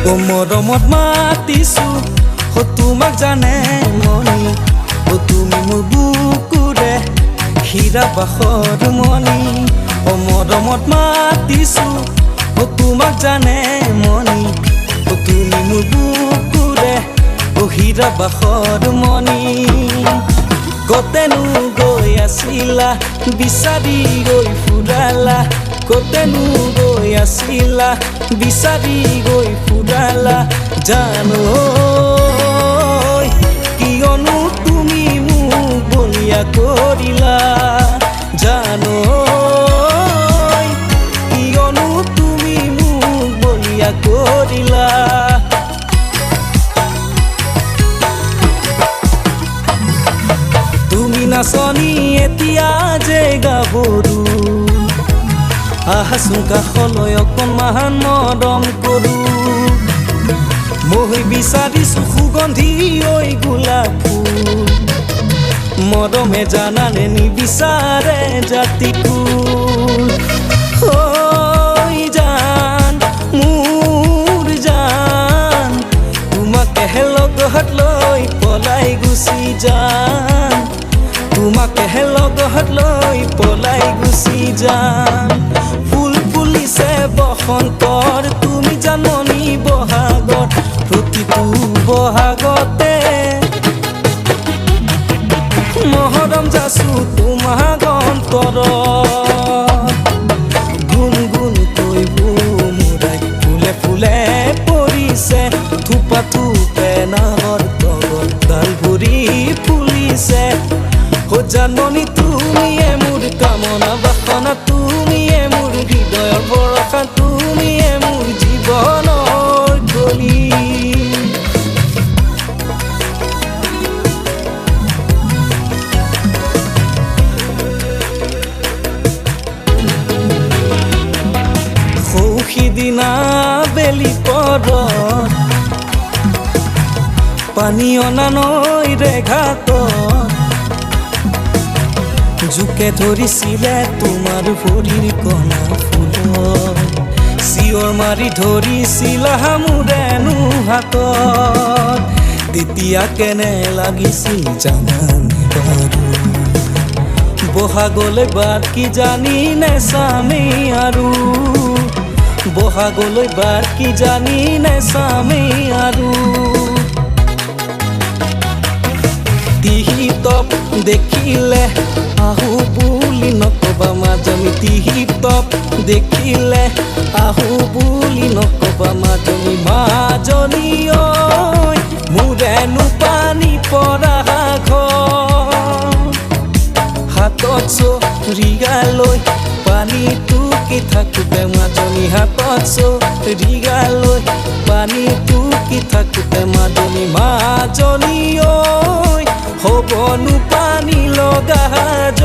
ও মৰমত মাতিছো ও তোমাক জানে মনি ও তুমি মোৰ বুকুৰে হীৰা বাখৰ মনি ও মৰমত মাতিছো ও তোমাক জানে মনি ও তুমি মোৰ বুকুৰে ও হীৰা বাখৰ মনি কতেনো গৈ আছিলা বিচাৰি গৈ ফুৰালা কতেনো গৈ আছিলা বিচাৰি গৈ ফুৰালা জানো কিয়নো তুমি মোক বলিয়া কৰিলা জানো কিয়নো তুমি মোক বলিয়া কৰিলা তুমি নাচনি এতিয়া যে গাভৰু আহাচোন কাষলৈ অকণমান মৰম কৰো মই বিচাৰিছো সুগন্ধি ঐ গোলাপ ফুল মৰমে জানানে নিবিচাৰে জাতি ফুল ঐ জান মোৰ জান তোমাকে লগত লৈ পলাই গুচি যাম তোমাকে লগত লৈ পলাই গুচি যাম ফুল ফুলিছে বসন্তৰ তুমি জাননি বহাগত প্ৰতিটো বহাগতে মহৰম যাচো তোমাক অন্তৰত গুণ গুণ কৈ বুমুৰাই ফুলে ফুলে পৰিছে থোপা থোপে নাহৰ তগৰ ডাল ভৰি ফুলিছে ও জাননি তুমিয়ে মোৰ কামনা বাসনা তুমিয়ে মোৰ হৃদয়ৰ বৰষা তুমিয়ে মোৰ জীৱনৰ গলি সিদিনা বেলি পৰত পানী অনা নৈৰে ঘাটত জোকে ধৰিছিলে তোমাৰ ভৰিৰ কণা ফুলত চিঞৰ মাৰি ধৰিছিলা মোৰেনো হাতত তেতিয়া কেনে লাগিছিল জানানে বাৰু বহাগলৈ বাট কি জানি নেচামে আৰু বহাগলৈ বাট কি জানি নেচামে আৰু টিহিতপ দেখিলে আহো বুলি নকবা মাজনী টিহিতপ দেখিলে আহো বুলি নকবা মাজনী মাজনী ঐ মোৰেনো পানী পৰা ঘৰ হাতত চৰিগালৈ পানী টুকি থাকোঁতে মাজনী হাতত চৰিগালৈ পানী টুকি থাকোঁতে মাজনী মাজনী ঐ হ'বনো পানী লগা জ